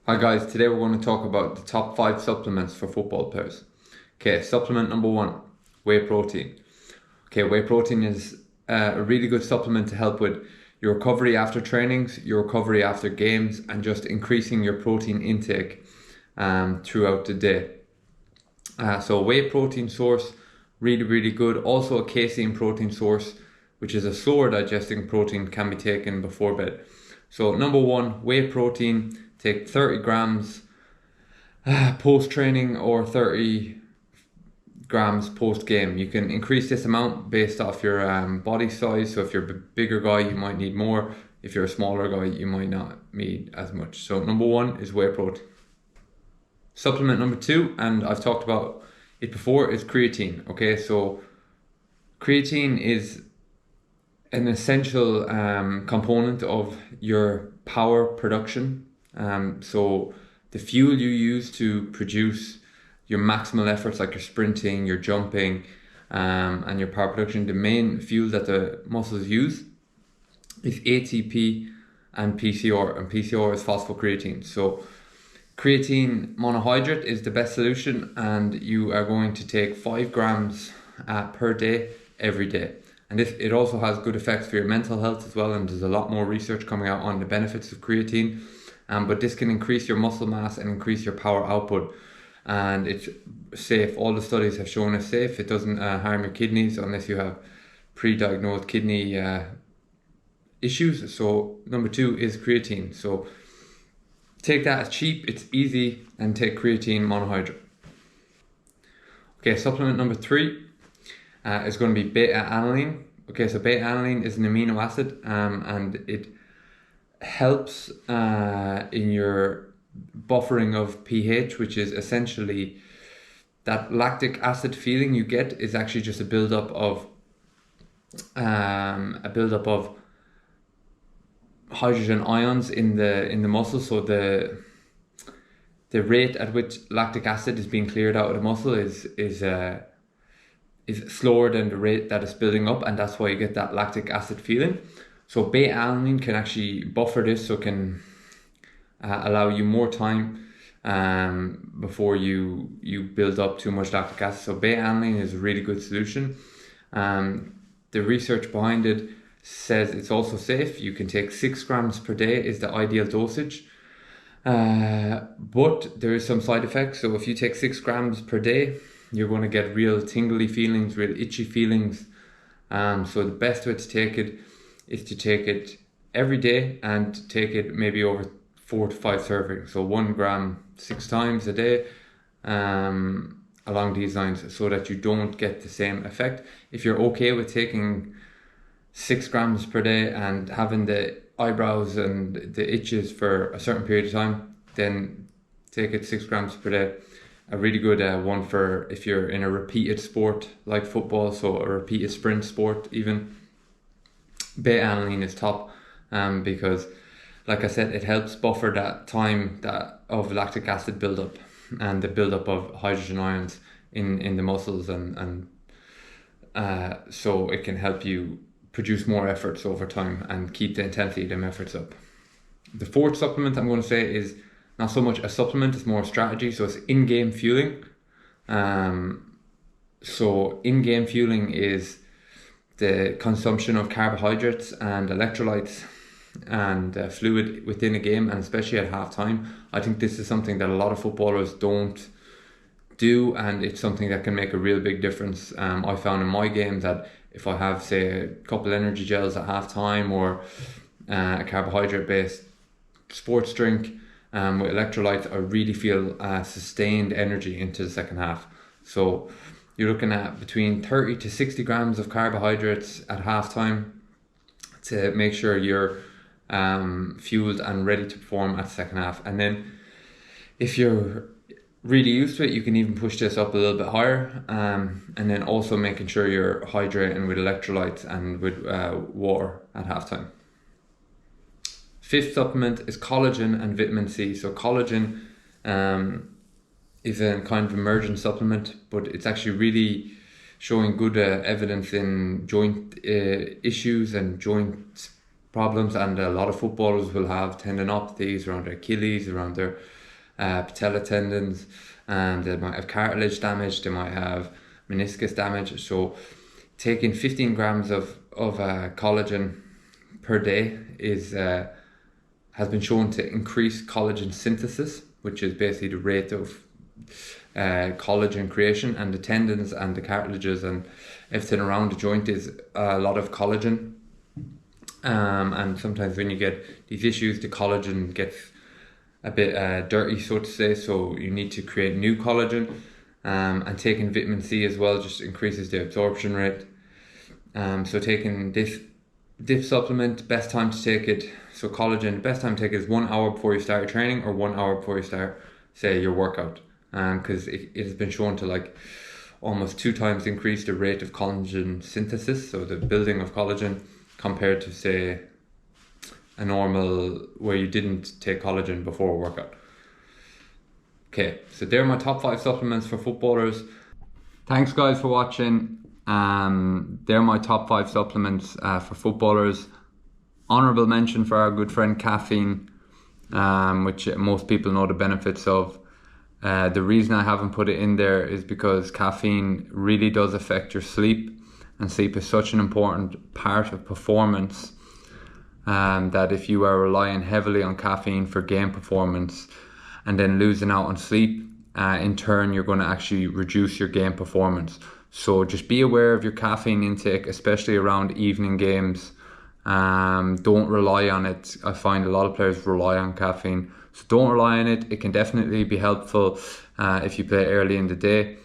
Hi guys, today we're going to talk about the top 5 supplements for football players. Okay, supplement number 1, whey protein. Okay, whey protein is a really good supplement to help with your recovery after trainings, your recovery after games, and just increasing your protein intake throughout the day. So whey protein source, really good. Also a casein protein source, which is a slower digesting protein, can be taken before bed. So number 1, whey protein. Take 30 grams post-training or 30 grams post-game. You can increase this amount based off your body size. So if you're a bigger guy, you might need more. If you're a smaller guy, you might not need as much. So number 1 is whey protein. Supplement number 2, and I've talked about it before, is creatine. Okay, so creatine is an essential component of your power production. So the fuel you use to produce your maximal efforts, like your sprinting, your jumping, and your power production, the main fuel that the muscles use is ATP and PCR, and PCR is phosphocreatine. So creatine monohydrate is the best solution, and you are going to take 5 grams per day every day. And it also has good effects for your mental health as well, and there's a lot more research coming out on the benefits of creatine. But this can increase your muscle mass and increase your power output, and it's safe. All the studies have shown it's safe. It doesn't harm your kidneys unless you have pre-diagnosed kidney issues. So number 2 is creatine. So take that, it's cheap, it's easy, and take creatine monohydrate. Okay, supplement number 3 is going to be beta-alanine. Okay, so beta-alanine is an amino acid, and it helps in your buffering of pH, which is essentially that lactic acid feeling you get is actually just a buildup of hydrogen ions in the muscle. So the rate at which lactic acid is being cleared out of the muscle is slower than the rate that it's building up, and that's why you get that lactic acid feeling. So beta-alanine can actually buffer this, so it can allow you more time before you build up too much lactic acid. So beta-alanine is a really good solution. The research behind it says it's also safe. You can take 6 grams per day is the ideal dosage. But there is some side effects. So if you take 6 grams per day, you're going to get real tingly feelings, real itchy feelings. So the best way to take it is to take it every day and take it maybe over 4 to 5 servings. So 1 gram 6 times a day, along these lines, so that you don't get the same effect. If you're okay with taking 6 grams per day and having the eyebrows and the itches for a certain period of time, then take it 6 grams per day. A really good one for if you're in a repeated sport like football, so a repeated sprint sport even. Beta-alanine is top because, like I said, it helps buffer that time of lactic acid buildup and the buildup of hydrogen ions in the muscles, and so it can help you produce more efforts over time and keep the intensity of them efforts up. The 4th supplement I'm going to say is not so much a supplement, it's more a strategy. So it's in-game fueling. So in-game fueling is the consumption of carbohydrates and electrolytes and fluid within a game, and especially at halftime. I think this is something that a lot of footballers don't do, and it's something that can make a real big difference. I found in my game that if I have, say, a couple energy gels at halftime, or a carbohydrate-based sports drink with electrolytes, I really feel sustained energy into the second half. So you're looking at between 30 to 60 grams of carbohydrates at halftime to make sure you're fueled and ready to perform at the second half. And then if you're really used to it, you can even push this up a little bit higher, and then also making sure you're hydrating with electrolytes and with water at halftime. 5th supplement is collagen and vitamin C. So collagen is a kind of emergent supplement, but it's actually really showing good evidence in joint issues and joint problems, and a lot of footballers will have tendinopathies around their Achilles, around their patella tendons, and they might have cartilage damage, they might have meniscus damage. So taking 15 grams of collagen per day has been shown to increase collagen synthesis, which is basically the rate of collagen creation, and the tendons and the cartilages and everything around the joint is a lot of collagen. And sometimes when you get these issues, the collagen gets a bit dirty, so to say, so you need to create new collagen. And taking vitamin C as well just increases the absorption rate. So taking this supplement, best time to take it, so collagen, best time to take it is 1 hour before you start your training, or 1 hour before you start, say, your workout. Because it has been shown to like almost 2 times increase the rate of collagen synthesis, so the building of collagen, compared to, say, a normal where you didn't take collagen before a workout. Okay, so they're my top 5 supplements for footballers. Thanks guys for watching. They're my top 5 supplements for footballers. Honorable mention for our good friend caffeine, which most people know the benefits of. The reason I haven't put it in there is because caffeine really does affect your sleep, and sleep is such an important part of performance, that if you are relying heavily on caffeine for game performance and then losing out on sleep, in turn you're going to actually reduce your game performance. So just be aware of your caffeine intake, especially around evening games. Don't rely on it. I find a lot of players rely on caffeine, so don't rely on it. It can definitely be helpful if you play early in the day.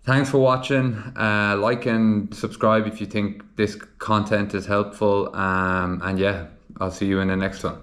Thanks for watching. Like and subscribe if you think this content is helpful. And yeah, I'll see you in the next one.